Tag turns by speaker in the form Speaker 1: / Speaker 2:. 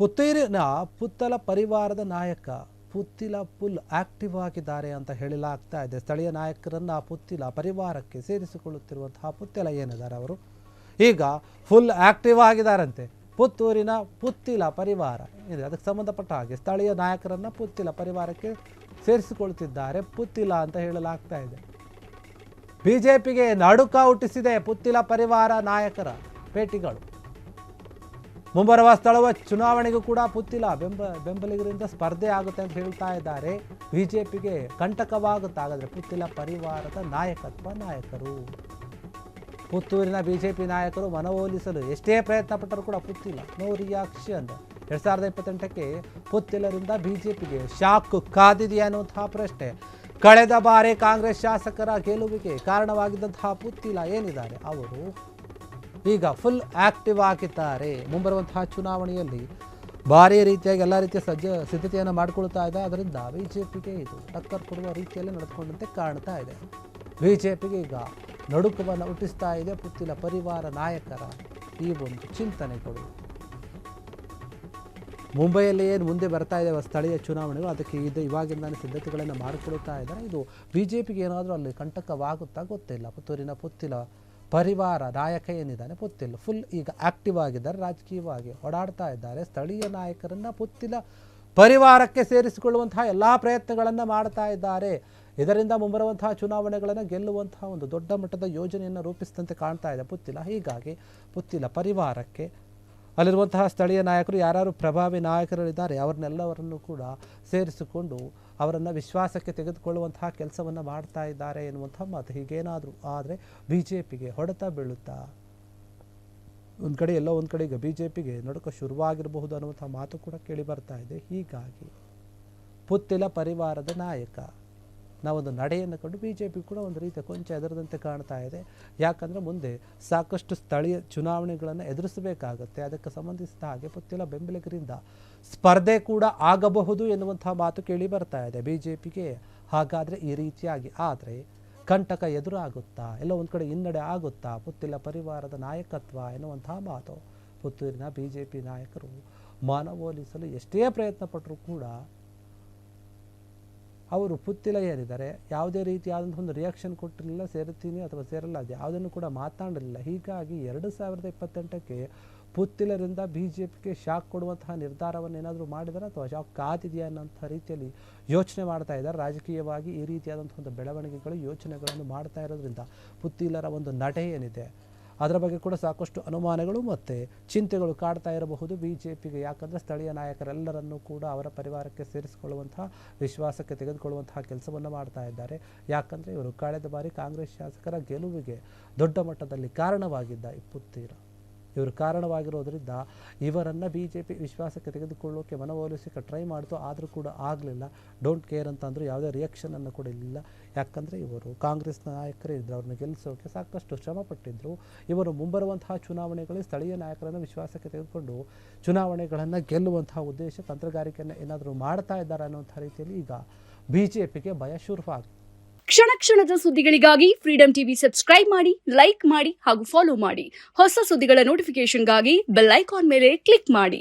Speaker 1: ಪುತ್ತೂರಿನ ಪುತ್ತಲ ಪರಿವಾರದ ನಾಯಕ ಪುತ್ತಿಲ ಫುಲ್ ಆಕ್ಟಿವ್ ಆಗಿದ್ದಾರೆ ಅಂತ ಹೇಳಲಾಗ್ತಾ ಇದೆ. ಸ್ಥಳೀಯ ನಾಯಕರನ್ನ ಪುತ್ತಿಲ ಪರಿವಾರಕ್ಕೆ ಸೇರಿಸಿಕೊಳ್ಳುತ್ತಿರುವಂತಹ ಪುತ್ತಿಲ ಏನಿದ್ದಾರೆ ಅವರು ಈಗ ಫುಲ್ ಆಕ್ಟಿವ್ ಆಗಿದ್ದಾರಂತೆ. ಪುತ್ತೂರಿನ ಪುತ್ತಿಲ ಪರಿವಾರ ಇದೆ, ಅದಕ್ಕೆ ಸಂಬಂಧಪಟ್ಟ ಹಾಗೆ ಸ್ಥಳೀಯ ನಾಯಕರನ್ನ ಪುತ್ತಿಲ ಪರಿವಾರಕ್ಕೆ ಸೇರಿಸಿಕೊಳ್ಳುತ್ತಿದ್ದಾರೆ ಪುತ್ತಿಲ ಅಂತ ಹೇಳಲಾಗ್ತಾ ಇದೆ. ಬಿಜೆಪಿಗೆ ನಡುಕ ಹುಟ್ಟಿಸಿದೆ ಪುತ್ತಿಲ ಪರಿವಾರ ನಾಯಕರ ಭೇಟಿಗಳು. ಮುಂಬರುವ ಸ್ಥಳೀಯ ಚುನಾವಣೆಗೂ ಕೂಡ ಪುತ್ತಿಲ ಬೆಂಬಲಿಗರಿಂದ ಸ್ಪರ್ಧೆ ಆಗುತ್ತೆ ಅಂತ ಹೇಳ್ತಾ ಇದ್ದಾರೆ. ಬಿಜೆಪಿಗೆ ಕಂಟಕವಾಗುತ್ತೆ ಹಾಗಾದ್ರೆ ಪುತ್ತಿಲ ಪರಿವಾರದ ನಾಯಕರು. ಪುತ್ತೂರಿನ ಬಿಜೆಪಿ ನಾಯಕರು ಮನವೊಲಿಸಲು ಎಷ್ಟೇ ಪ್ರಯತ್ನ ಪಟ್ಟರೂ ಕೂಡ ಪುತ್ತಿಲ ನೋ ರಿಯಾಕ್ಷನ್. 2028ಕ್ಕೆ ಪುತ್ತಿಲರಿಂದ ಬಿಜೆಪಿಗೆ ಶಾಕ್ ಕಾದಿದೆಯಾ ಅನ್ನುವಂತಹ ಪ್ರಶ್ನೆ. ಕಳೆದ ಬಾರಿ ಕಾಂಗ್ರೆಸ್ ಶಾಸಕರ ಗೆಲುವಿಗೆ ಕಾರಣವಾಗಿದ್ದಂತಹ ಪುತ್ತಿಲ ಏನಿದ್ದಾರೆ ಅವರು ಈಗ ಫುಲ್ ಆಕ್ಟಿವ್ ಆಗಿದ್ದಾರೆ. ಮುಂಬರುವಂತಹ ಚುನಾವಣೆಯಲ್ಲಿ ಭಾರಿ ರೀತಿಯಾಗಿ ಎಲ್ಲ ರೀತಿಯ ಸಿದ್ಧತೆಯನ್ನು ಮಾಡಿಕೊಳ್ತಾ ಇದೆ. ಅದರಿಂದ ಬಿಜೆಪಿಗೆ ಇದು ಟಕ್ಕರ್ ಕೊಡುವ ರೀತಿಯಲ್ಲಿ ನಡೆದುಕೊಂಡಂತೆ ಕಾಣ್ತಾ ಇದೆ. ಬಿಜೆಪಿಗೆ ಈಗ ನಡುಕವನ್ನು ಹುಟ್ಟಿಸ್ತಾ ಇದೆ ಪುತ್ತಿಲ ಪರಿವಾರ ನಾಯಕರ ಈ ಒಂದು ಚಿಂತನೆಗಳು. ಮುಂಬೈಯಲ್ಲಿ ಏನು ಮುಂದೆ ಬರ್ತಾ ಇದೆ ಸ್ಥಳೀಯ ಚುನಾವಣೆಗಳು, ಅದಕ್ಕೆ ಇವಾಗಿಂದಾನೇ ಸಿದ್ಧತೆಗಳನ್ನು ಮಾಡಿಕೊಳ್ತಾ ಇದ್ದಾರೆ. ಇದು ಬಿಜೆಪಿಗೆ ಏನಾದರೂ ಅಲ್ಲಿ ಕಂಟಕವಾಗುತ್ತಾ ಗೊತ್ತಿಲ್ಲ. ಪುತ್ತೂರಿನ ಪುತ್ತಿಲ ಪರಿವಾರ ನಾಯಕ ಏನಿದ್ದಾನೆ ಪುತ್ತಿಲ ಫುಲ್ ಈಗ ಆಕ್ಟಿವ್ ಆಗಿದ್ದಾರೆ, ರಾಜಕೀಯವಾಗಿ ಓಡಾಡ್ತಾ ಇದ್ದಾರೆ. ಸ್ಥಳೀಯ ನಾಯಕರನ್ನು ಪುತ್ತಿಲ ಪರಿವಾರಕ್ಕೆ ಸೇರಿಸಿಕೊಳ್ಳುವಂತಹ ಎಲ್ಲ ಪ್ರಯತ್ನಗಳನ್ನು ಮಾಡ್ತಾ ಇದ್ದಾರೆ. ಇದರಿಂದ ಮುಂಬರುವಂತಹ ಚುನಾವಣೆಗಳನ್ನು ಗೆಲ್ಲುವಂತಹ ಒಂದು ದೊಡ್ಡ ಮಟ್ಟದ ಯೋಜನೆಯನ್ನು ರೂಪಿಸಿದಂತೆ ಕಾಣ್ತಾ ಇದೆ ಪುತ್ತಿಲ. ಹೀಗಾಗಿ ಪುತ್ತಿಲ ಪರಿವಾರಕ್ಕೆ ಅಲ್ಲಿರುವಂತಹ ಸ್ಥಳೀಯ ನಾಯಕರು ಯಾರು ಪ್ರಭಾವಿ ನಾಯಕರಿದ್ದಾರೆ ಅವ್ರನ್ನೆಲ್ಲವರನ್ನು ಕೂಡ ಸೇರಿಸಿಕೊಂಡು ಅವರನ್ನು ವಿಶ್ವಾಸಕ್ಕೆ ತೆಗೆದುಕೊಳ್ಳುವಂತಹ ಕೆಲಸವನ್ನು ಮಾಡ್ತಾ ಇದ್ದಾರೆ ಎನ್ನುವಂಥ ಮಾತು. ಹೀಗೇನಾದರೂ ಆದರೆ ಬಿಜೆಪಿಗೆ ಹೊಡೆತ ಬೀಳುತ್ತಾ ಒಂದು ಕಡೆ ಎಲ್ಲೋ ಒಂದು ಕಡೆ ಈಗ ಬಿಜೆಪಿಗೆ ನಡುಕ ಶುರುವಾಗಿರಬಹುದು ಅನ್ನುವಂಥ ಮಾತು ಕೂಡ ಕೇಳಿ ಬರ್ತಾ ಇದೆ. ಹೀಗಾಗಿ ಪುತ್ತಿಲ ಪರಿವಾರದ ನಾಯಕ ನಾವೊಂದು ನಡೆಯನ್ನು ಕಂಡು ಬಿಜೆಪಿ ಕೂಡ ಒಂದು ರೀತಿಯ ಕೊಂಚ ಎದುರದಂತೆ ಕಾಣ್ತಾ ಇದೆ. ಯಾಕಂದರೆ ಮುಂದೆ ಸಾಕಷ್ಟು ಸ್ಥಳೀಯ ಚುನಾವಣೆಗಳನ್ನು ಎದುರಿಸಬೇಕಾಗತ್ತೆ. ಅದಕ್ಕೆ ಸಂಬಂಧಿಸಿದ ಹಾಗೆ ಪುತ್ತಿಲ ಬೆಂಬಲಿಗರಿಂದ ಸ್ಪರ್ಧೆ ಕೂಡ ಆಗಬಹುದು ಎನ್ನುವಂಥ ಮಾತು ಕೇಳಿ ಬರ್ತಾ ಇದೆ ಬಿಜೆಪಿಗೆ. ಹಾಗಾದರೆ ಈ ರೀತಿಯಾಗಿ ಆದರೆ ಕಂಟಕ ಎದುರಾಗುತ್ತಾ, ಎಲ್ಲೋ ಒಂದು ಕಡೆ ಹಿನ್ನಡೆ ಆಗುತ್ತಾ ಪುತ್ತಿಲ ಪರಿವಾರದ ನಾಯಕತ್ವ ಎನ್ನುವಂಥ ಮಾತು. ಪುತ್ತೂರಿನ ಬಿಜೆಪಿ ನಾಯಕರು ಮನವೊಲಿಸಲು ಎಷ್ಟೇ ಪ್ರಯತ್ನ ಪಟ್ಟರೂ ಕೂಡ ಅವರು ಪುತ್ತಿಲ ಏನಿದ್ದಾರೆ ಯಾವುದೇ ರೀತಿಯಾದಂಥ ಒಂದು ರಿಯಾಕ್ಷನ್ ಕೊಟ್ಟಿರಲಿಲ್ಲ. ಸೇರ್ತೀನಿ ಅಥವಾ ಸೇರಲ್ಲ ಅದು ಯಾವುದನ್ನು ಕೂಡ ಮಾತನಾಡಲಿಲ್ಲ. ಹೀಗಾಗಿ 2028ಕ್ಕೆ ಪುತ್ತಿಲರಿಂದ ಬಿಜೆಪಿಗೆ ಶಾಕ್ ಕೊಡುವಂತಹ ನಿರ್ಧಾರವನ್ನು ಏನಾದರೂ ಮಾಡಿದರೆ ಅಥವಾ ಶಾಕ್ ಕಾದಿದೆಯಾ ಅನ್ನೋಂಥ ರೀತಿಯಲ್ಲಿ ಯೋಚನೆ ಮಾಡ್ತಾ ಇದ್ದಾರೆ. ರಾಜಕೀಯವಾಗಿ ಈ ರೀತಿಯಾದಂಥ ಒಂದು ಬೆಳವಣಿಗೆಗಳು ಯೋಚನೆಗಳನ್ನು ಮಾಡ್ತಾ ಇರೋದ್ರಿಂದ ಪುತ್ತಿಲರ ಒಂದು ನಡೆ ಏನಿದೆ ಅದರ ಬಗ್ಗೆ ಕೂಡ ಸಾಕಷ್ಟು ಅನುಮಾನಗಳು ಮತ್ತು ಚಿಂತೆಗಳು ಕಾಡ್ತಾ ಇರಬಹುದು ಬಿಜೆಪಿಗೆ. ಯಾಕಂದರೆ ಸ್ಥಳೀಯ ನಾಯಕರೆಲ್ಲರನ್ನೂ ಕೂಡ ಅವರ ಪರಿವಾರಕ್ಕೆ ಸೇರಿಸಿಕೊಳ್ಳುವಂತಹ ವಿಶ್ವಾಸಕ್ಕೆ ತೆಗೆದುಕೊಳ್ಳುವಂತಹ ಕೆಲಸವನ್ನು ಮಾಡ್ತಾ ಇದ್ದಾರೆ. ಯಾಕಂದರೆ ಇವರು ಕಳೆದ ಬಾರಿ ಕಾಂಗ್ರೆಸ್ ಶಾಸಕರ ಗೆಲುವಿಗೆ ದೊಡ್ಡ ಮಟ್ಟದಲ್ಲಿ ಕಾರಣವಾಗಿದ್ದ ಈ ಪುತ್ತಿಲ ಇವರು ಕಾರಣವಾಗಿರೋದ್ರಿಂದ ಇವರನ್ನು ಬಿಜೆಪಿ ವಿಶ್ವಾಸಕ್ಕೆ ತೆಗೆದುಕೊಳ್ಳೋಕೆ ಮನವೊಲಿಸಕ್ಕೆ ಟ್ರೈ ಮಾಡ್ತು. ಆದರೂ ಕೂಡ ಆಗಲಿಲ್ಲ. ಡೋಂಟ್ ಕೇರ್ ಅಂತಂದರೂ ಯಾವುದೇ ರಿಯಾಕ್ಷನನ್ನು ಕೊಡಲಿಲ್ಲ. ಯಾಕಂದರೆ ಇವರು ಕಾಂಗ್ರೆಸ್ನ ನಾಯಕರೇ ಇದ್ದರು, ಅವ್ರನ್ನ ಗೆಲ್ಲಿಸೋಕೆ ಸಾಕಷ್ಟು ಶ್ರಮಪಟ್ಟಿದ್ದರು. ಇವರು ಮುಂಬರುವಂತಹ ಚುನಾವಣೆಗಳಲ್ಲಿ ಸ್ಥಳೀಯ ನಾಯಕರನ್ನು ವಿಶ್ವಾಸಕ್ಕೆ ತೆಗೆದುಕೊಂಡು ಚುನಾವಣೆಗಳನ್ನು ಗೆಲ್ಲುವಂತಹ ಉದ್ದೇಶ ತಂತ್ರಗಾರಿಕೆಯನ್ನು ಏನಾದರೂ ಮಾಡ್ತಾ ಇದ್ದಾರೆ ಅನ್ನುವಂಥ ರೀತಿಯಲ್ಲಿ ಈಗ ಬಿಜೆಪಿಗೆ ಭಯ ಶುರುವಾಗಿದೆ.
Speaker 2: ಕ್ಷಣ ಕ್ಷಣದ ಸುದ್ದಿಗಳಿಗಾಗಿ ಫ್ರೀಡಂ ಟಿವಿ ಸಬ್ಸ್ಕ್ರೈಬ್ ಮಾಡಿ, ಲೈಕ್ ಮಾಡಿ ಹಾಗೂ ಫಾಲೋ ಮಾಡಿ. ಹೊಸ ಸುದ್ದಿಗಳ ನೋಟಿಫಿಕೇಶನ್ಗಾಗಿ ಬೆಲ್ ಐಕಾನ್ ಮೇಲೆ ಕ್ಲಿಕ್ ಮಾಡಿ.